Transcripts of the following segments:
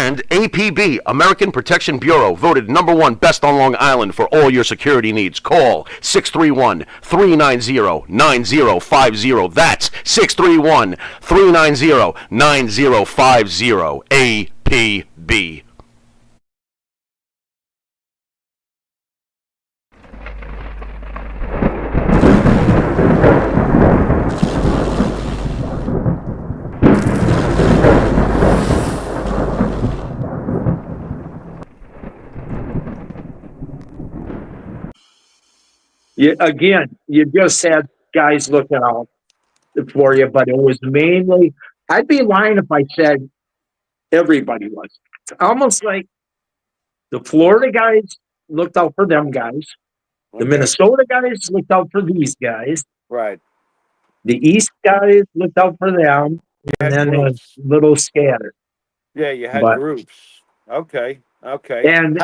And APB, American Protection Bureau, voted #1 best on Long Island for all your security needs. Call 631-390-9050. That's 631-390-9050. APB. Again, you just had guys looking out for you, but it was mainly, I'd be lying if I said everybody was. It's almost like the Florida guys looked out for them guys. The Minnesota guys looked out for these guys. Right. The East guys looked out for them. And then a little scattered. Yeah, you had groups. Okay. And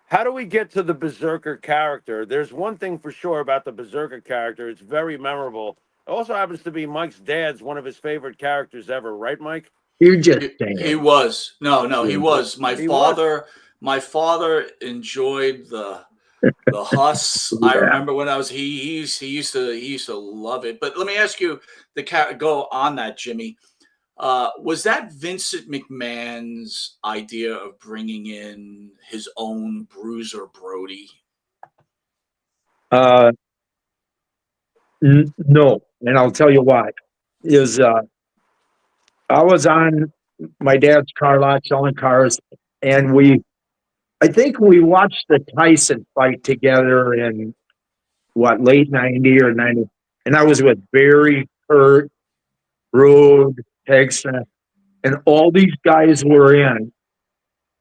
how do we get to the Berzerker character? There's one thing for sure about the Berzerker character. It's very memorable. It also happens to be Mike's dad's one of his favorite characters ever, right, Mike? You're just saying. He was. No, he was. My father enjoyed the Huss. I remember when I was he used to love it. But let me ask you go on that, Jimmy. Was that Vincent McMahon's idea of bringing in his own Bruiser Brody? No, and I'll tell you why. I was on my dad's car lot selling cars, and I think we watched the Tyson fight together in late 90 or 90, and I was with Barry, Kurt, Rude, Hegson, and all these guys were in,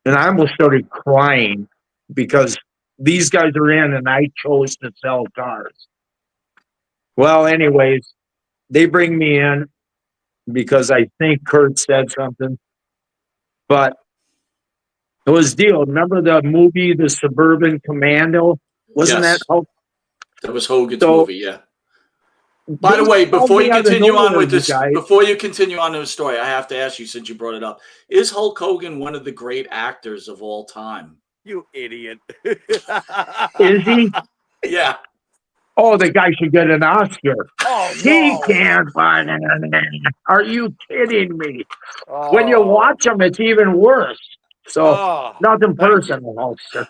and I almost started crying because these guys are in and I chose to sell cars. Well, anyways, they bring me in because I think Kurt said something, but it was deal. Remember the movie, The Suburban Commando? Wasn't that? That was Hogan's movie, yeah. By the way, before you continue on with this, before you continue on to the story, I have to ask you, since you brought it up, is Hulk Hogan one of the great actors of all time? You idiot. Is he? Yeah. Oh, the guy should get an Oscar. Oh, he can't find it. Are you kidding me? Oh. When you watch him, it's even worse. So nothing personal, Hulkster.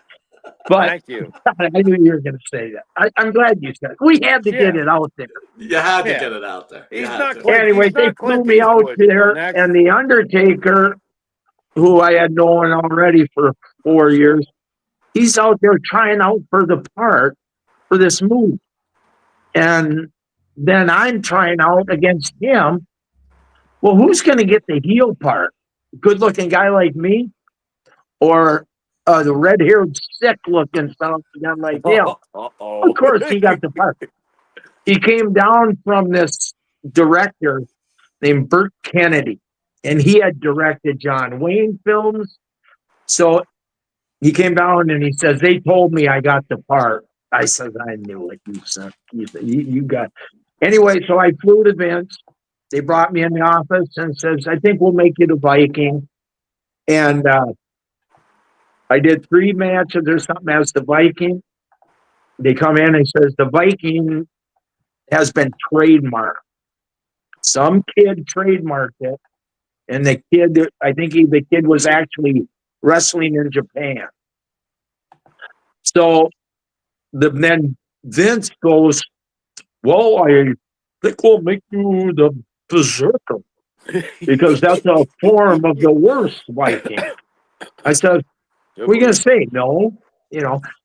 But thank you. I knew you were going to say that. I'm glad you said it. We had to get it out there. You had to get it out there. Anyway, they flew me out there, and The Undertaker, who I had known already for 4 years, he's out there trying out for the part for this movie. And then I'm trying out against him. Well, who's going to get the heel part? Good-looking guy like me? Or the red-haired, sick-looking son like him? Of course, he got the part. He came down from this director named Burt Kennedy, and he had directed John Wayne films. So he came down and he says, they told me I got the part. I said, I knew it. You got. Anyway, so I flew to Vince. They brought me in the office and says, I think we'll make you the Viking. And I did 3 matches or something as the Viking. They come in and says, the Viking has been trademarked. Some kid trademarked it. And the kid, I think the kid was actually wrestling in Japan. So then Vince goes, well, I think we'll make you the Berzerker because that's a form of the worst Viking. I said, we're going to say no,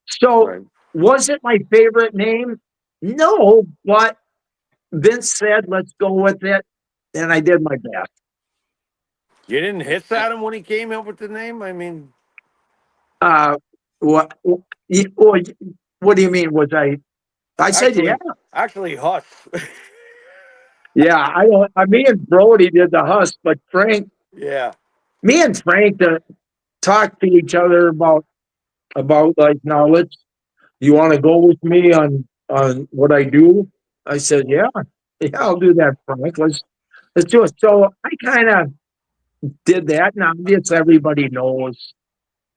So was it my favorite name? No, but Vince said, let's go with it. And I did my best. You didn't hiss at him when he came up with the name? I mean, what do you mean? Was I said, yeah. Actually, Huss. Yeah, me and Brody did the Huss, but Frank. Yeah. Me and Frank talked to each other about like, now you want to go with me on what I do? I said, yeah, I'll do that, Frank. Let's do it. So I kind of did that, and obviously everybody knows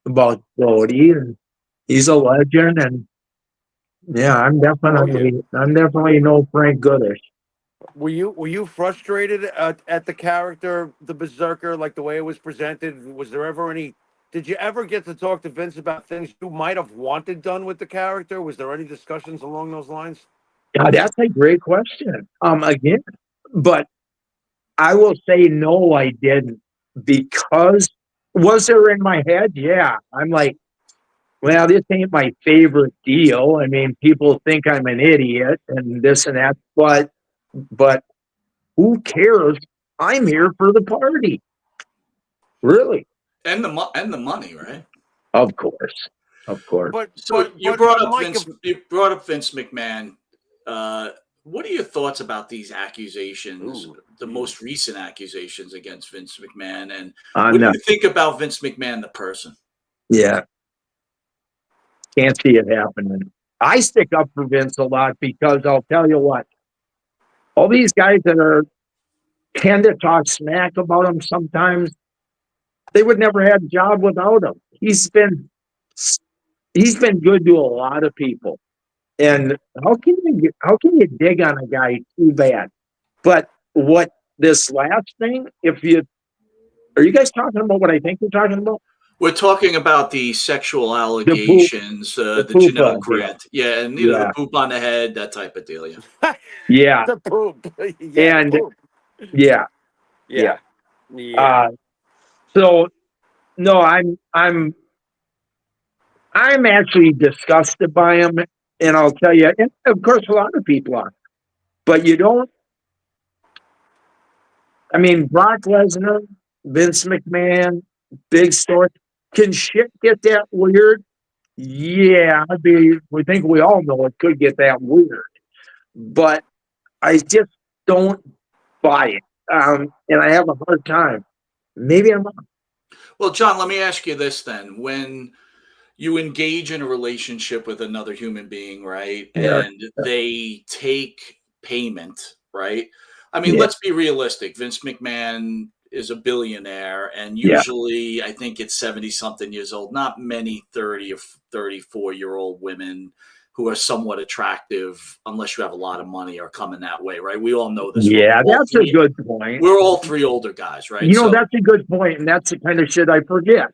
about Brody, and he's a legend. And yeah, I'm definitely no Frank Goodish. Were you frustrated at the character, the Berserker, like the way it was presented? Was there ever any? Did you ever get to talk to Vince about things you might have wanted done with the character? Was there any discussions along those lines? Yeah, that's a great question. Again, but I will say no, I didn't, because was there in my head? Yeah, I'm like, well, this ain't my favorite deal. I mean, people think I'm an idiot and this and that, but who cares? I'm here for the party. Really? And the money, right? Of course. But So you but brought up Mike, Vince McMahon. What are your thoughts about these accusations, the most recent accusations against Vince McMahon, and what do you think about Vince McMahon, the person? Yeah, can't see it happening. I stick up for Vince a lot because I'll tell you what, all these guys that tend to talk smack about him sometimes, they would never have a job without him. He's been good to a lot of people. And how can you dig on a guy too bad? But what this last thing, are you guys talking about what I think you're talking about? We're talking about the sexual allegations, the genetic rant, yeah, and the poop on the head, that type of deal, yeah. Yeah, the poop, and the poop. yeah. So no, I'm actually disgusted by him, and I'll tell you, and of course, a lot of people are, but you don't. I mean, Brock Lesnar, Vince McMahon, big story. Can shit get that weird? Yeah, we think we all know it could get that weird, but I just don't buy it, and I have a hard time. Maybe I'm wrong. Well, John, let me ask you this then: when you engage in a relationship with another human being, right, and they take payment, right? I mean, let's be realistic. Vince McMahon is a billionaire, and usually I think it's 70 something years old. Not many 30 or 34-year-old women who are somewhat attractive, unless you have a lot of money, are coming that way, right? We all know this. Yeah, that's a good point. We're all three older guys, right? That's a good point, and that's the kind of shit I forget.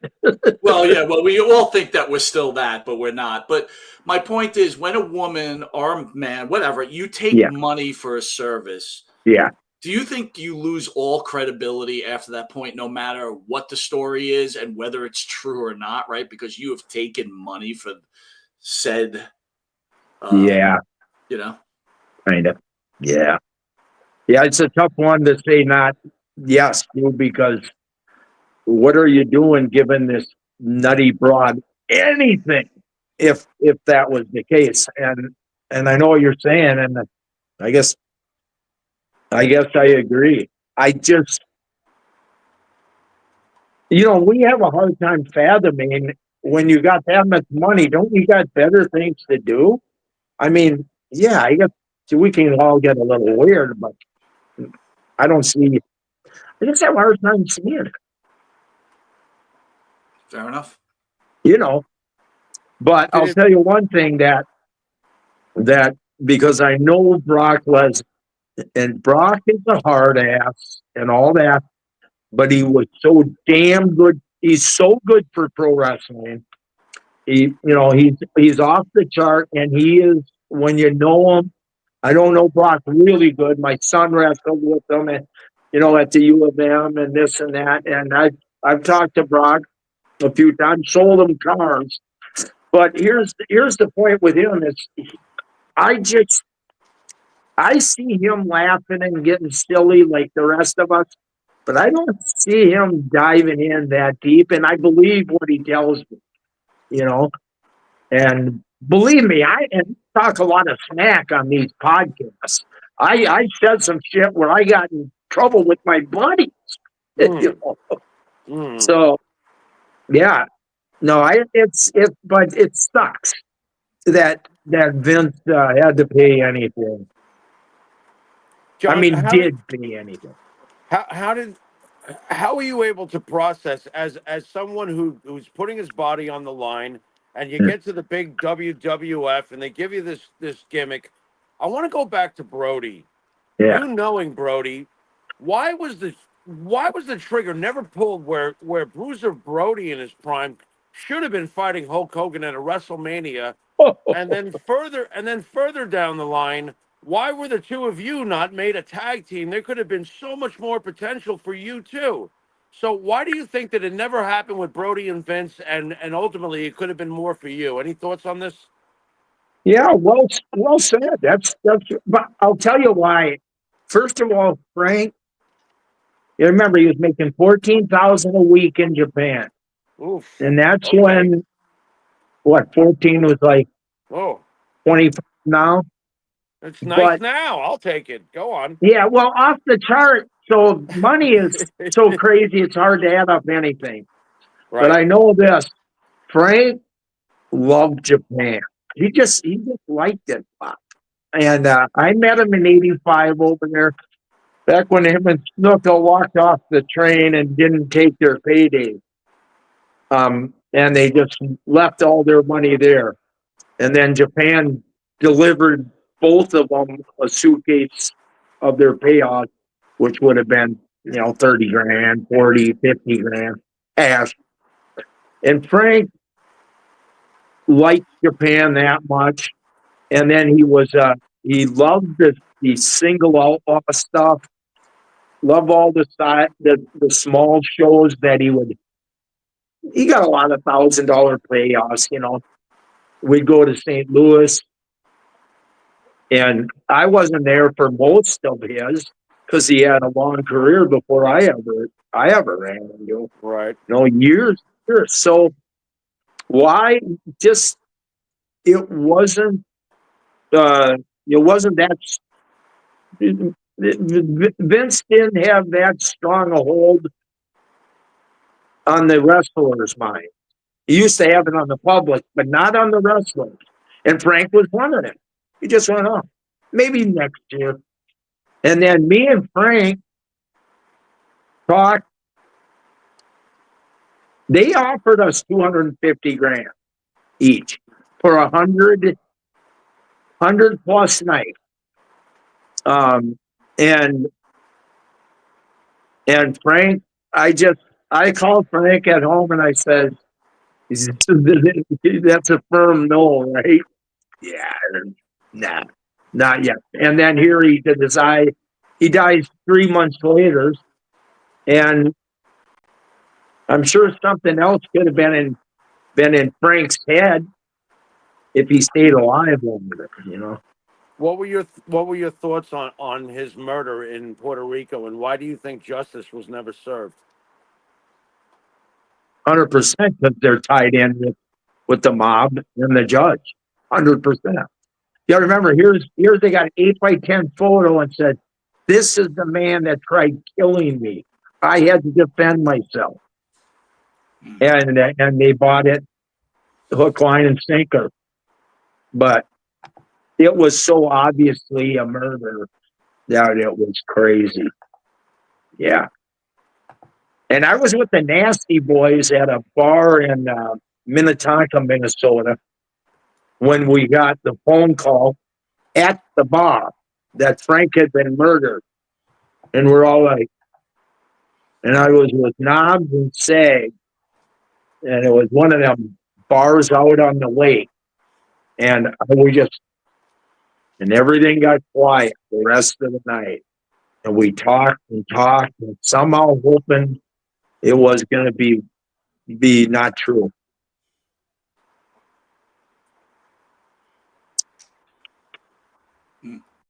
Well, yeah, well, we all think that we're still that, but we're not. But my point is, when a woman or a man, whatever, you take money for a service, do you think you lose all credibility after that point, no matter what the story is and whether it's true or not, right? Because you have taken money for said, kind of, yeah, it's a tough one to say not yes to, because what are you doing giving this nutty broad anything if that was the case? And I know what you're saying, and I guess I agree. I just, we have a hard time fathoming, when you got that much money, don't you got better things to do? I mean, yeah, I guess we can all get a little weird, but I just have a hard time seeing it. Fair enough. But I'll tell you one thing, that because I know Brock Lesnar, and Brock is a hard ass and all that, but he was so damn good. He's so good for pro wrestling. He's off the chart, and he is, when you know him. I don't know Brock really good. My son wrestled with him, and at the U of M and this and that. And I've talked to Brock a few times, sold him cars. But here's the point with him is, I see him laughing and getting silly like the rest of us, but I don't see him diving in that deep. And I believe what he tells me, and believe me, I talk a lot of smack on these podcasts. I said some shit where I got in trouble with my buddies. So, yeah, no, but it sucks that Vince had to pay anything. John, I mean, did pay anything. How did How are you able to process as someone who's putting his body on the line, and you get to the big WWF and they give you this gimmick? I want to go back to Brody. Yeah. You knowing Brody, why was the trigger never pulled where Bruiser Brody in his prime should have been fighting Hulk Hogan at a WrestleMania, and then further down the line, why were the two of you not made a tag team? There could have been so much more potential for you too. So why do you think that it never happened with Brody and Vince, and ultimately it could have been more for you? Any thoughts on this? Yeah, well said. But I'll tell you why. First of all, Frank, you remember he was making 14,000 a week in Japan. Oof. And that's Okay. when 14 was like Oh, 25 now. it's nice But now. I'll take it. Go on. yeah, well, off the chart. So money is so crazy, it's hard to add up anything. But Right. I know this. Frank loved Japan. He just liked it. And I met him in '85 over there, back when him and Snuka walked off the train and didn't take their payday. And they just left all their money there. And then Japan delivered both of them a suitcase of their payout, which would have been, 30 grand, 40, 50 grand cash. And Frank liked Japan that much. And then he loved the single outlaw stuff, loved all the small shows that he got a lot of $1,000 payoffs, We'd go to St. Louis, and I wasn't there for most of his because he had a long career before I ever ran into, Right. years. So why just it wasn't that Vince didn't have that strong a hold on the wrestler's mind. He used to have it on the public, but not on the wrestlers. And Frank was one of them. He just went off. Maybe next year. And then me and Frank talked. They offered us 250 grand each for 100 plus nights. And Frank, I called Frank at home and I said, that's a firm no, right? Yeah, nah, not yet. And then here he dies 3 months later, and I'm sure something else could have been in Frank's head if he stayed alive longer. What were your thoughts on his murder in Puerto Rico, and why do you think justice was never served? 100% because they're tied in with the mob and the judge. 100%. You remember, here's they got an 8x10 photo and said, "This is the man that tried killing me. I had to defend myself." And they bought it hook, line, and sinker. But it was so obviously a murder that it was crazy. Yeah. And I was with the Nasty Boys at a bar in Minnetonka, Minnesota, when we got the phone call at the bar that Frank had been murdered. And we're all like, and I was with Knobs and Sag, and it was one of them bars out on the lake. And and everything got quiet the rest of the night. And we talked and talked, and somehow hoping it was going to be not true.